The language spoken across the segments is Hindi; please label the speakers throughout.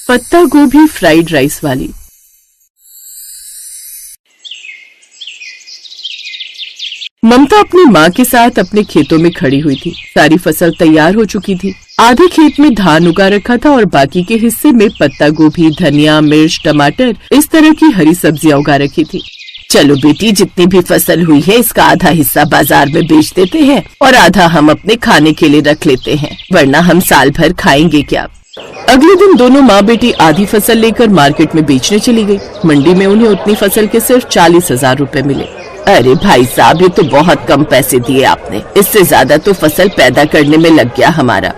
Speaker 1: पत्ता गोभी फ्राइड राइस वाली। ममता अपनी माँ के साथ अपने खेतों में खड़ी हुई थी। सारी फसल तैयार हो चुकी थी। आधे खेत में धान उगा रखा था और बाकी के हिस्से में पत्ता गोभी, धनिया, मिर्च, टमाटर, इस तरह की हरी सब्जियां उगा रखी थी। चलो बेटी, जितनी भी फसल हुई है इसका आधा हिस्सा बाजार में बेच देते हैं और आधा हम अपने खाने के लिए रख लेते हैं, वरना हम साल भर खाएंगे क्या। अगले दिन दोनों माँ बेटी आधी फसल लेकर मार्केट में बेचने चली गई। मंडी में उन्हें उतनी फसल के सिर्फ 40,000 रूपए मिले। अरे भाई साहब, ये तो बहुत कम पैसे दिए आपने, इससे ज्यादा तो फसल पैदा करने में लग गया हमारा।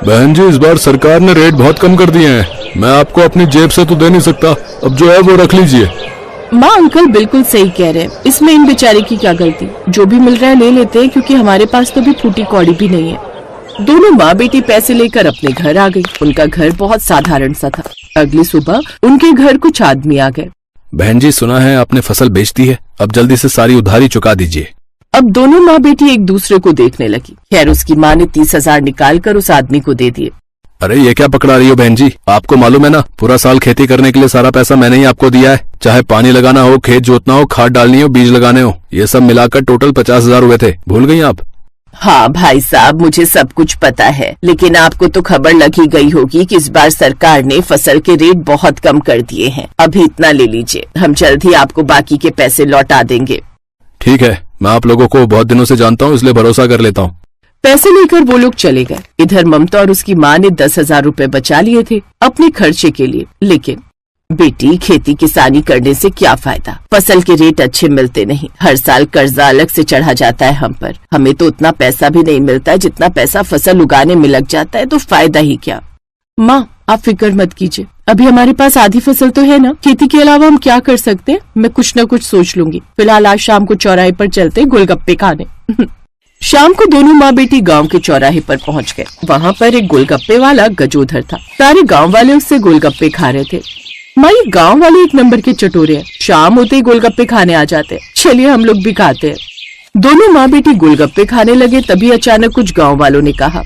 Speaker 2: बहन जी, इस बार सरकार ने रेट बहुत कम कर दिए हैं, मैं आपको अपनी जेब से तो दे नहीं सकता, अब जो है वो रख लीजिए।
Speaker 1: माँ अंकल बिल्कुल सही कह रहे हैं, इसमें इन बेचारे की क्या गलती, जो भी मिल रहा है ले लेते हैं, क्योंकि हमारे पास तो भी फूटी कौड़ी भी नहीं है। दोनों माँ बेटी पैसे लेकर अपने घर आ गई। उनका घर बहुत साधारण सा था। अगली सुबह उनके घर कुछ आदमी आ गए।
Speaker 2: बहन जी, सुना है आपने फसल बेच दी है, अब जल्दी से सारी उधारी चुका दीजिए।
Speaker 1: अब दोनों माँ बेटी एक दूसरे को देखने लगी। खैर, उसकी माँ ने 30,000 निकाल कर उस आदमी को दे दिए।
Speaker 2: अरे ये क्या पकड़ा रही हो बहन जी, आपको मालूम है ना, पूरा साल खेती करने के लिए सारा पैसा मैंने ही आपको दिया है। चाहे पानी लगाना हो, खेत जोतना हो, खाद डालनी हो, बीज लगाने हो, ये सब मिलाकर टोटल 50,000 हुए थे। भूल गई आप?
Speaker 1: हाँ भाई साहब, मुझे सब कुछ पता है, लेकिन आपको तो खबर लग ही गई होगी कि इस बार सरकार ने फसल के रेट बहुत कम कर दिए हैं। अभी इतना ले लीजिए, हम जल्द ही आपको बाकी के पैसे लौटा देंगे।
Speaker 2: ठीक है, मैं आप लोगों को बहुत दिनों से जानता हूँ, इसलिए भरोसा कर लेता हूँ।
Speaker 1: पैसे लेकर वो लोग चले गए। इधर ममता और उसकी माँ ने 10,000 रूपए बचा लिए थे अपने खर्चे के लिए। लेकिन बेटी, खेती किसानी करने से क्या फायदा, फसल के रेट अच्छे मिलते नहीं, हर साल कर्जा अलग से चढ़ा जाता है हम पर। हमें तो उतना पैसा भी नहीं मिलता है जितना पैसा फसल उगाने में लग जाता है, तो फायदा ही क्या। माँ आप फिक्र मत कीजिए, अभी हमारे पास आधी फसल तो है ना, खेती के अलावा हम क्या कर सकते हैं, मैं कुछ न कुछ सोच लूंगी। फिलहाल आज शाम को चौराहे पर चलते गोलगप्पे खाने। शाम को दोनों माँ बेटी गांव के चौराहे पर पहुँच गए। वहाँ पर एक गोलगप्पे वाला गजोधर था। सारे गाँव वाले उससे गोलगप्पे खा रहे थे। माँ, ये गाँव वाले एक नंबर के चटोरे हैं, शाम होते ही गोलगप्पे खाने आ जाते हैं, चलिए हम लोग भी खाते हैं। दोनों माँ बेटी गोलगप्पे खाने लगे, तभी अचानक कुछ गाँव वालों ने कहा,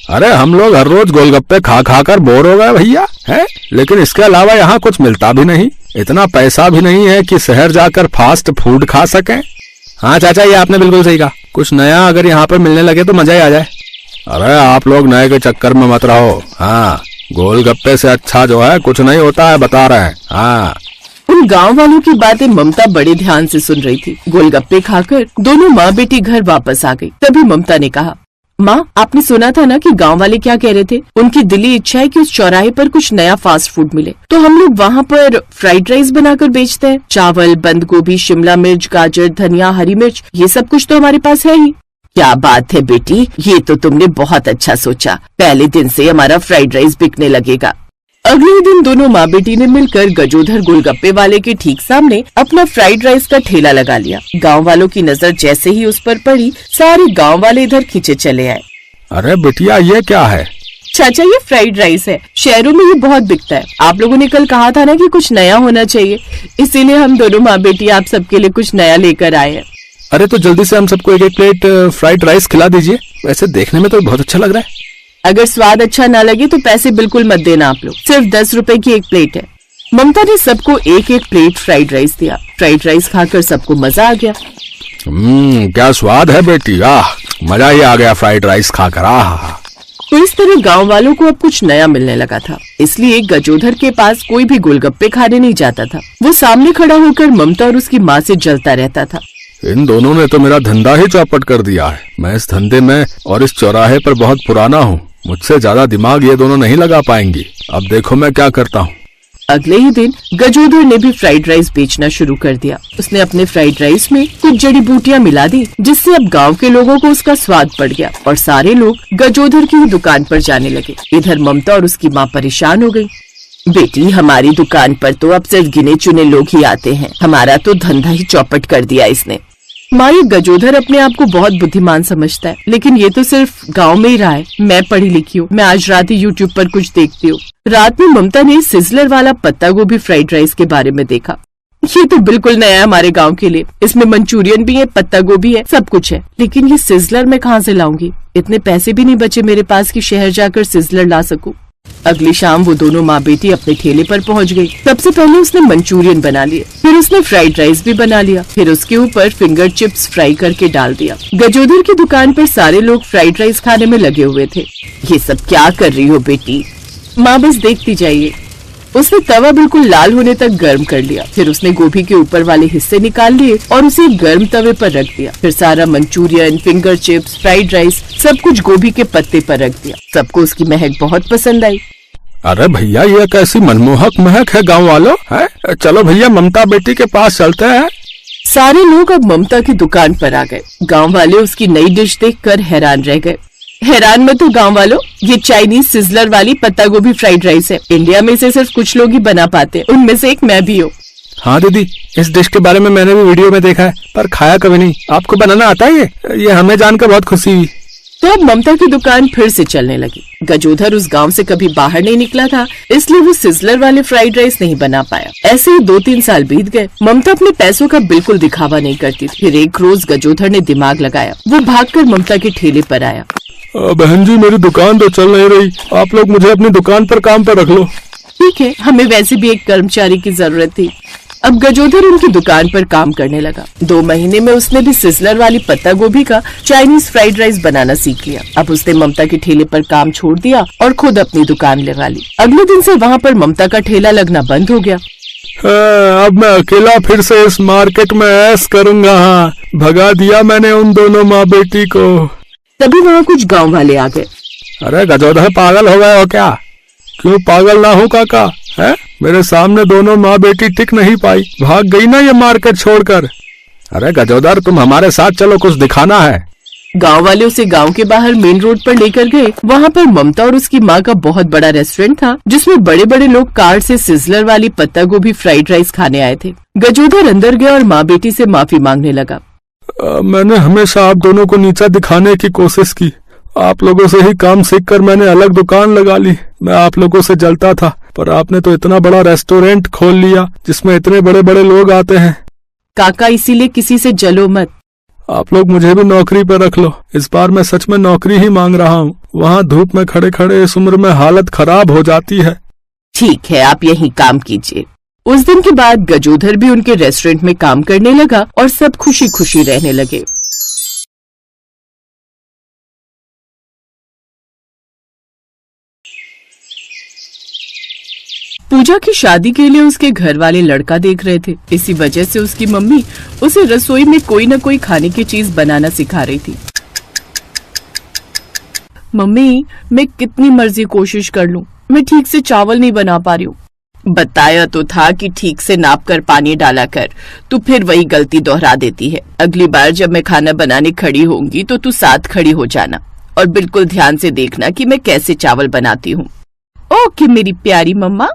Speaker 2: अरे हम लोग हर रोज गोलगप्पे खा खा कर बोर हो गए भैया, है, लेकिन इसके अलावा यहाँ कुछ मिलता भी नहीं, इतना पैसा भी नहीं है कि शहर जाकर फास्ट फूड खा सकें। हाँ चाचा, ये आपने बिल्कुल सही कहा, कुछ नया अगर यहाँ पर मिलने लगे तो मजा ही आ जाए। अरे आप लोग नए के चक्कर में मत रहो, हाँ, गोलगप्पे से अच्छा जो है कुछ नहीं होता है, बता रहे हैं। हाँ।
Speaker 1: उन गांव वालों की बातें ममता बड़े ध्यान से सुन रही थी। गोलगप्पे खाकर दोनों माँ बेटी घर वापस आ गई। तभी ममता ने कहा, माँ आपने सुना था ना कि गांव वाले क्या कह रहे थे, उनकी दिली इच्छा है कि उस चौराहे पर कुछ नया फास्ट फूड मिले, तो हम लोग वहाँ पर फ्राइड राइस बनाकर बेचते हैं। चावल, बंद गोभी, शिमला मिर्च, गाजर, धनिया, हरी मिर्च, ये सब कुछ तो हमारे पास है ही। क्या बात है बेटी, ये तो तुमने बहुत अच्छा सोचा, पहले दिन से हमारा फ्राइड राइस बिकने लगेगा। अगले दिन दोनों माँ बेटी ने मिलकर गजोधर गोलगप्पे वाले के ठीक सामने अपना फ्राइड राइस का ठेला लगा लिया। गांव वालों की नजर जैसे ही उस पर पड़ी, सारे गांव वाले इधर खींचे चले आए।
Speaker 2: अरे बिटिया, ये क्या है?
Speaker 1: चाचा, ये फ्राइड राइस है, शहरों में ये बहुत बिकता है। आप लोगों ने कल कहा था ना कि कुछ नया होना चाहिए, इसीलिए हम दोनों माँ बेटी आप सबके लिए कुछ नया लेकर आए हैं।
Speaker 2: अरे तो जल्दी से हम सबको एक एक प्लेट फ्राइड राइस खिला दीजिए, वैसे देखने में तो बहुत अच्छा लग रहा है।
Speaker 1: अगर स्वाद अच्छा ना लगे तो पैसे बिल्कुल मत देना आप लोग, सिर्फ 10 रुपए की एक प्लेट है। ममता ने सबको एक एक प्लेट फ्राइड राइस दिया। फ्राइड राइस खाकर सबको मजा आ गया।
Speaker 2: क्या स्वाद है बेटी, आह, मजा ही आ गया फ्राइड राइस खाकर। आह।
Speaker 1: तो इस तरह गांव वालों को अब कुछ नया मिलने लगा था, इसलिए गजोधर के पास कोई भी गोलगप्पे खाने नहीं जाता था। वो सामने खड़ा होकर ममता और उसकी माँ से जलता रहता था।
Speaker 2: इन दोनों ने तो मेरा धंधा ही चौपट कर दिया है। मैं इस धंधे में और इस चौराहे पर बहुत पुराना हूँ, मुझसे ज्यादा दिमाग ये दोनों नहीं लगा पाएंगी। अब देखो मैं क्या करता हूँ।
Speaker 1: अगले ही दिन गजोधर ने भी फ्राइड राइस बेचना शुरू कर दिया। उसने अपने फ्राइड राइस में कुछ जड़ी बूटियां मिला दी, जिससे अब गांव के लोगों को उसका स्वाद पड़ गया और सारे लोग गजोधर की दुकान पर जाने लगे। इधर ममता और उसकी माँ परेशान हो गई। बेटी, हमारी दुकान पर तो अब सिर्फ गिने चुने लोग ही आते हैं, हमारा तो धंधा ही चौपट कर दिया इसने। माँ, ये गजोधर अपने आप को बहुत बुद्धिमान समझता है, लेकिन ये तो सिर्फ गांव में ही रहा है। मैं पढ़ी लिखी हूँ, मैं आज रात ही यूट्यूब पर कुछ देखती हूँ। रात में ममता ने सिजलर वाला पत्ता गोभी फ्राइड राइस के बारे में देखा। ये तो बिल्कुल नया है हमारे गांव के लिए, इसमें मंचूरियन भी है, पत्ता गोभी है, सब कुछ है, लेकिन ये सिजलर मैं कहाँ से लाऊंगी? इतने पैसे भी नहीं बचे मेरे पास कि शहर जाकर सिजलर ला सकूं। अगली शाम वो दोनों माँ बेटी अपने ठेले पर पहुँच गई। सबसे पहले उसने मंचूरियन बना लिए, फिर उसने फ्राइड राइस भी बना लिया, फिर उसके ऊपर फिंगर चिप्स फ्राई करके डाल दिया। गजोदर की दुकान पर सारे लोग फ्राइड राइस खाने में लगे हुए थे। ये सब क्या कर रही हो बेटी? माँ बस देखती जाइए। उसने तवा बिल्कुल लाल होने तक गर्म कर लिया, फिर उसने गोभी के ऊपर वाले हिस्से निकाल लिए और उसे गर्म तवे पर रख दिया। फिर सारा Manchurian, finger chips, fried rice सब कुछ गोभी के पत्ते पर रख दिया। सबको उसकी महक बहुत पसंद आई।
Speaker 2: अरे भैया, ये कैसी मनमोहक महक है गांव वालों, है? चलो भैया, ममता बेटी के पास चलते हैं।
Speaker 1: सारे लोग अब ममता की दुकान पर आ गए। गांव वाले उसकी नई डिश देखकर हैरान रह गए। हैरान मत हो गांव वालों, ये चाइनीज सिजलर वाली पत्ता गोभी फ्राइड राइस है। इंडिया में इसे सिर्फ कुछ लोग ही बना पाते हैं, उनमें से एक मैं भी हूँ।
Speaker 2: हाँ दीदी, इस डिश के बारे में मैंने भी वीडियो में देखा है, पर खाया कभी नहीं। आपको बनाना आता है ये हमें जानकर बहुत खुशी हुई।
Speaker 1: तो अब ममता की दुकान फिर से चलने लगी। गजोधर उस गांव से कभी बाहर नहीं निकला था, इसलिए वो सिजलर वाले फ्राइड राइस नहीं बना पाया। ऐसे ही 2-3 साल बीत गए। ममता अपने पैसों का बिल्कुल दिखावा नहीं करती थी। फिर एक रोज गजोधर ने दिमाग लगाया। वो भागकर ममता के ठेले पर आया।
Speaker 2: बहन जी, मेरी दुकान तो चल नहीं रही, आप लोग मुझे अपनी दुकान पर काम पर रख लो।
Speaker 1: ठीक है, हमें वैसे भी एक कर्मचारी की जरूरत थी। अब गजोधर उनकी दुकान पर काम करने लगा। 2 महीने में उसने भी सिजलर वाली पत्ता गोभी का चाइनीज फ्राइड राइस बनाना सीख लिया। अब उसने ममता के ठेले पर काम छोड़ दिया और खुद अपनी दुकान लगा ली। अगले दिन से वहाँ पर ममता का ठेला लगना बंद हो गया।
Speaker 2: अब मैं अकेला फिर से इस मार्केट में ऐश करूँगा। भगा दिया मैंने उन दोनों माँ बेटी को।
Speaker 1: तभी वहाँ कुछ गांव वाले आ गए।
Speaker 2: अरे गजोधर, पागल हो गए हो क्या? क्यों पागल ना हो काका, है? मेरे सामने दोनों माँ बेटी टिक नहीं पाई, भाग गई ना ये मार्केट छोड़कर। अरे गजोधर, तुम हमारे साथ चलो, कुछ दिखाना है।
Speaker 1: गांव वाले उसे गांव के बाहर मेन रोड पर लेकर गए। वहाँ पर ममता और उसकी माँ का बहुत बड़ा रेस्टोरेंट था, जिसमें बड़े बड़े लोग कार से सिजलर वाली पत्ता गोभी फ्राइड राइस खाने आए थे। गजोधर अंदर गया और माँ बेटी से माफी मांगने लगा।
Speaker 2: मैंने हमेशा आप दोनों को नीचा दिखाने की कोशिश की। आप लोगों से ही काम सीखकर मैंने अलग दुकान लगा ली। मैं आप लोगों से जलता था, पर आपने तो इतना बड़ा रेस्टोरेंट खोल लिया जिसमें इतने बड़े बड़े लोग आते हैं।
Speaker 1: काका, इसीलिए किसी से जलो मत।
Speaker 2: आप लोग मुझे भी नौकरी पर रख लो। इस बार मैं सच में नौकरी ही मांग रहा हूँ। वहाँ धूप में खड़े खड़े इस उम्र में हालत खराब हो जाती है।
Speaker 1: ठीक है, आप यही काम कीजिए। उस दिन के बाद गजोधर भी उनके रेस्टोरेंट में काम करने लगा और सब खुशी खुशी रहने लगे। पूजा की शादी के लिए उसके घर वाले लड़का देख रहे थे। इसी वजह से उसकी मम्मी उसे रसोई में कोई न कोई खाने की चीज बनाना सिखा रही थी। मम्मी, मैं कितनी मर्जी कोशिश कर लूं, मैं ठीक से चावल नहीं बना पा रही हूँ। बताया तो था कि ठीक से नाप कर पानी डाला कर, तू फिर वही गलती दोहरा देती है। अगली बार जब मैं खाना बनाने खड़ी होंगी तो तू साथ खड़ी हो जाना और बिल्कुल ध्यान से देखना कि मैं कैसे चावल बनाती हूँ। ओके मेरी प्यारी मम्मा।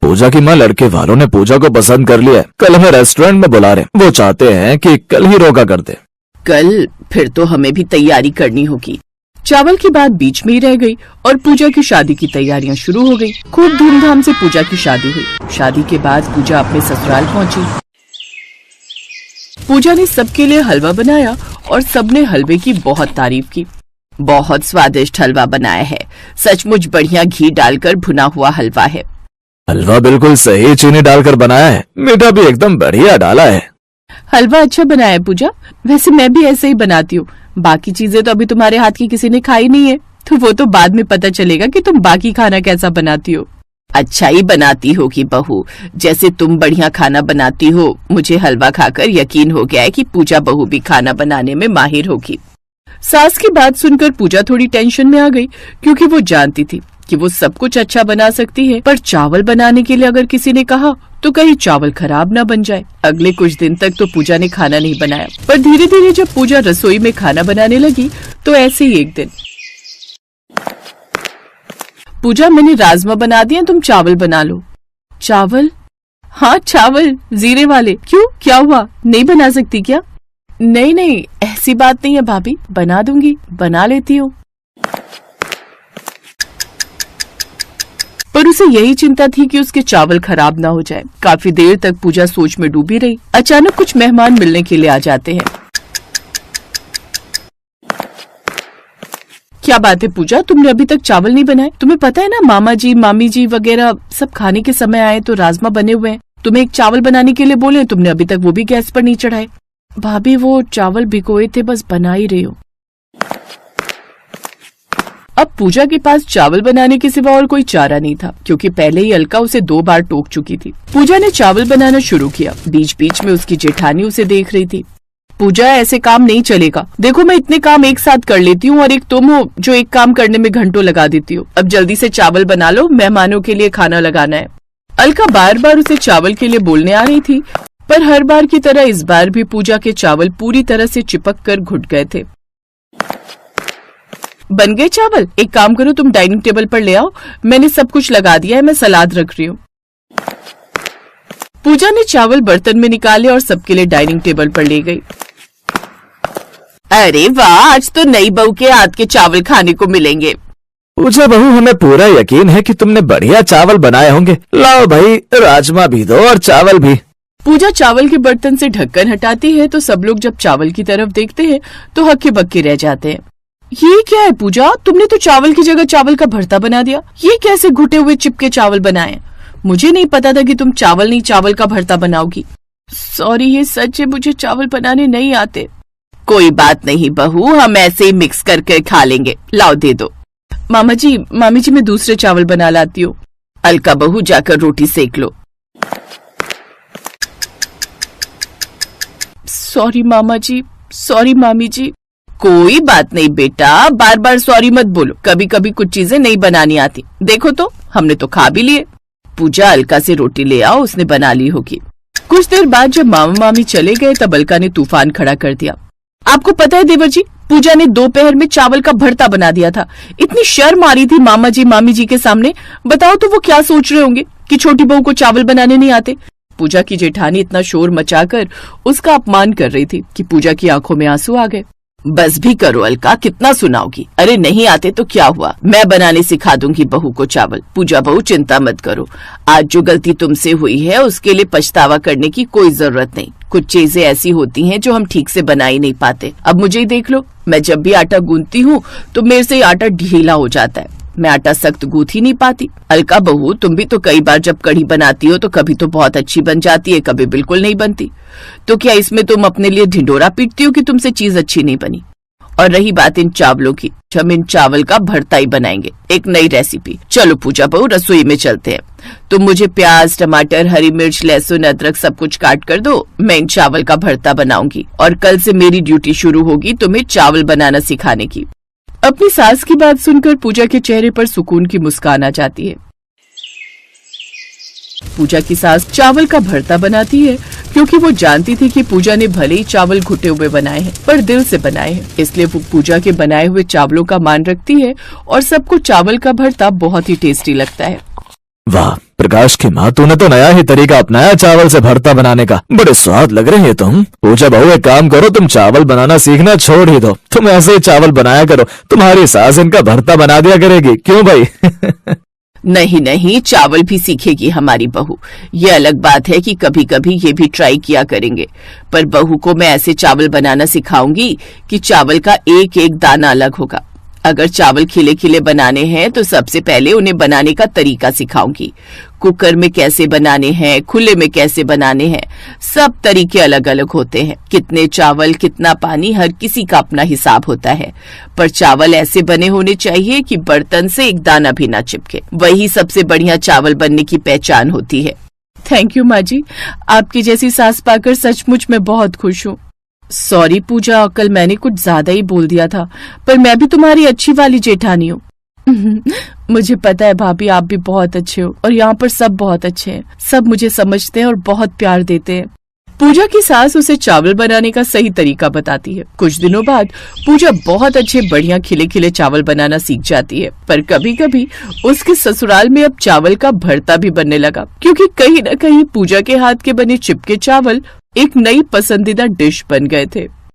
Speaker 3: पूजा की माँ, लड़के वालों ने पूजा को पसंद कर लिया है। कल हमें रेस्टोरेंट में बुला रहे। वो चाहते हैं कि कल ही रोका कर दे।
Speaker 1: कल? फिर तो हमें भी तैयारी करनी होगी। चावल की बात बीच में ही रह गई और पूजा की शादी की तैयारियां शुरू हो गई। खूब धूमधाम से पूजा की शादी हुई। शादी के बाद पूजा अपने ससुराल पहुंची। पूजा ने सबके लिए हलवा बनाया और सबने हलवे की बहुत तारीफ की। बहुत स्वादिष्ट हलवा बनाया है, सचमुच बढ़िया घी डालकर भुना हुआ हलवा है।
Speaker 3: हलवा बिल्कुल सही चीनी डालकर बनाया है, मीठा भी एकदम बढ़िया डाला है।
Speaker 1: हलवा अच्छा बनाया है पूजा, वैसे मैं भी ऐसे ही बनाती हूँ। बाकी चीजें तो अभी तुम्हारे हाथ की किसी ने खाई नहीं है, तो वो तो बाद में पता चलेगा कि तुम बाकी खाना कैसा बनाती हो। अच्छा ही बनाती होगी बहू, जैसे तुम बढ़िया खाना बनाती हो। मुझे हलवा खाकर यकीन हो गया है कि पूजा बहू भी खाना बनाने में माहिर होगी। सास की बात सुनकर पूजा थोड़ी टेंशन में आ गई, क्योंकि वो जानती थी कि वो सब कुछ अच्छा बना सकती है, पर चावल बनाने के लिए अगर किसी ने कहा तो कहीं चावल खराब ना बन जाए। अगले कुछ दिन तक तो पूजा ने खाना नहीं बनाया, पर धीरे धीरे जब पूजा रसोई में खाना बनाने लगी तो ऐसे ही एक दिन, पूजा मैंने राजमा बना दिए, तुम चावल बना लो। चावल? हाँ चावल, जीरे वाले। क्यों, क्या हुआ, नहीं बना सकती क्या? नहीं नहीं, ऐसी बात नहीं है भाभी, बना दूंगी, बना लेती हूँ। पर उसे यही चिंता थी कि उसके चावल खराब ना हो जाए। काफी देर तक पूजा सोच में डूबी रही। अचानक कुछ मेहमान मिलने के लिए आ जाते हैं। क्या क्या बात है पूजा, तुमने अभी तक चावल नहीं बनाए? तुम्हें पता है ना मामा जी मामी जी वगैरह सब खाने के समय आए तो राजमा बने हुए हैं। तुम्हें एक चावल बनाने के लिए बोले, तुमने अभी तक वो भी गैस पर नहीं चढ़ाए। भाभी वो चावल भिगोए थे, बस बना ही रही हूँ। अब पूजा के पास चावल बनाने के सिवा और कोई चारा नहीं था, क्योंकि पहले ही अलका उसे 2 बार टोक चुकी थी। पूजा ने चावल बनाना शुरू किया। बीच बीच में उसकी जेठानी उसे देख रही थी। पूजा ऐसे काम नहीं चलेगा, देखो मैं इतने काम एक साथ कर लेती हूँ और एक तुम हो जो एक काम करने में घंटों लगा देती हो। अब जल्दी से चावल बना लो, मेहमानों के लिए खाना लगाना है। अलका बार बार उसे चावल के लिए बोलने आ रही थी, पर हर बार की तरह इस बार भी पूजा के चावल पूरी तरह से चिपक कर घुट गए थे। बन गए चावल? एक काम करो, तुम डाइनिंग टेबल पर ले आओ, मैंने सब कुछ लगा दिया है, मैं सलाद रख रही हूँ। पूजा ने चावल बर्तन में निकाले और सबके लिए डाइनिंग टेबल पर ले गई। अरे वाह, आज तो नई बहू के हाथ के चावल खाने को मिलेंगे।
Speaker 3: पूजा बहू, हमें पूरा यकीन है कि तुमने बढ़िया चावल बनाए होंगे। लाओ भाई, राजमा भी दो और चावल भी।
Speaker 1: पूजा चावल के बर्तन से ढक्कन हटाती है तो सब लोग जब चावल की तरफ देखते हैं तो हक्के बक्के रह जाते हैं। ये क्या है पूजा, तुमने तो चावल की जगह चावल का भरता बना दिया। ये कैसे घुटे हुए चिपके चावल बनाए? मुझे नहीं पता था कि तुम चावल नहीं चावल का भरता बनाओगी। सॉरी, ये सच है, मुझे चावल बनाने नहीं आते। कोई बात नहीं बहू, हम ऐसे ही मिक्स करके खा लेंगे। लाओ दे दो। मामा जी मामी जी, मैं दूसरे चावल बना लाती हूँ। अलका बहू, जाकर रोटी सेक लो। सॉरी मामा जी, सॉरी मामी जी। कोई बात नहीं बेटा, बार बार सॉरी मत बोलो, कभी कभी कुछ चीजें नहीं बनानी आती। देखो तो, हमने तो खा भी लिए। पूजा, अलका से रोटी ले आओ, उसने बना ली होगी। कुछ देर बाद जब मामा मामी चले गए तब अलका ने तूफान खड़ा कर दिया। आपको पता है देवर जी, पूजा ने दोपहर में चावल का भरता बना दिया था। इतनी शर्म आ रही थी मामा जी मामी जी के सामने। बताओ तो वो क्या सोच रहे होंगे कि छोटी बहू को चावल बनाने नहीं आते। पूजा की जेठानी इतना शोर मचाकर उसका अपमान कर रही थी कि पूजा की आंखों में आंसू आ गए। बस भी करो अलका, कितना सुनाओगी? अरे नहीं आते तो क्या हुआ, मैं बनाने सिखा दूंगी बहू को चावल। पूजा बहू, चिंता मत करो, आज जो गलती तुमसे हुई है उसके लिए पछतावा करने की कोई जरूरत नहीं। कुछ चीजें ऐसी होती हैं जो हम ठीक से बना ही नहीं पाते। अब मुझे ही देख लो, मैं जब भी आटा गूंथती हूँ तो मेरे से आटा ढीला हो जाता है, मैं आटा सख्त गूंथ ही नहीं पाती। अलका बहू, तुम भी तो कई बार जब कढ़ी बनाती हो तो कभी तो बहुत अच्छी बन जाती है, कभी बिल्कुल नहीं बनती। तो क्या इसमें तुम अपने लिए ढिंडोरा पीटती हो कि तुमसे चीज अच्छी नहीं बनी? और रही बात इन चावलों की, हम इन चावल का भरता ही बनाएंगे, एक नई रेसिपी। चलो पूजा बहू, रसोई में चलते हैं। तुम मुझे प्याज, टमाटर, हरी मिर्च, लहसुन, अदरक सब कुछ काट कर दो, मैं इन चावल का भरता बनाऊंगी। और कल से मेरी ड्यूटी शुरू होगी तुम्हें चावल बनाना सिखाने की। अपनी सास की बात सुनकर पूजा के चेहरे पर सुकून की मुस्कान आ जाती है। पूजा की सास चावल का भरता बनाती है क्योंकि वो जानती थी कि पूजा ने भले ही चावल घुटे हुए बनाए हैं पर दिल से बनाए हैं, इसलिए वो पूजा के बनाए हुए चावलों का मान रखती है और सबको चावल का भरता बहुत ही टेस्टी लगता है।
Speaker 3: वाह प्रकाश की माँ, तूने तो नया ही तरीका अपनाया चावल से भरता बनाने का। बड़े स्वाद लग रहे हैं तुम। पूजा बहू, एक काम करो, तुम चावल बनाना सीखना छोड़ ही दो, तुम ऐसे ही चावल बनाया करो, तुम्हारी सास इनका भरता बना दिया करेगी। क्यों भाई?
Speaker 1: नहीं नहीं, चावल भी सीखेगी हमारी बहू। ये अलग बात है कि कभी कभी ये भी ट्राई किया करेंगे, पर बहू को मैं ऐसे चावल बनाना सिखाऊंगी कि चावल का एक एक दाना अलग होगा। अगर चावल खिले खिले बनाने हैं तो सबसे पहले उन्हें बनाने का तरीका सिखाऊंगी। कुकर में कैसे बनाने हैं, खुले में कैसे बनाने हैं, सब तरीके अलग अलग होते हैं। कितने चावल, कितना पानी, हर किसी का अपना हिसाब होता है, पर चावल ऐसे बने होने चाहिए कि बर्तन से एक दाना भी ना चिपके। वही सबसे बढ़िया चावल बनने की पहचान होती है। थैंक यू माँ जी, आपकी जैसी सास पाकर सचमुच मैं बहुत खुश हूँ। सॉरी पूजा, कल मैंने कुछ ज्यादा ही बोल दिया था, पर मैं भी तुम्हारी अच्छी वाली जेठानी हूँ। मुझे पता है भाभी, आप भी बहुत अच्छे हो और यहाँ पर सब बहुत अच्छे हैं, सब मुझे समझते हैं और बहुत प्यार देते हैं। पूजा की सास उसे चावल बनाने का सही तरीका बताती है। कुछ दिनों बाद पूजा बहुत अच्छे बढ़िया खिले खिले चावल बनाना सीख जाती है, पर कभी कभी उसके ससुराल में अब चावल का भरता भी बनने लगा, क्योंकि कहीं न कहीं पूजा के हाथ के बने चिपके चावल एक नई पसंदीदा डिश बन गए थे।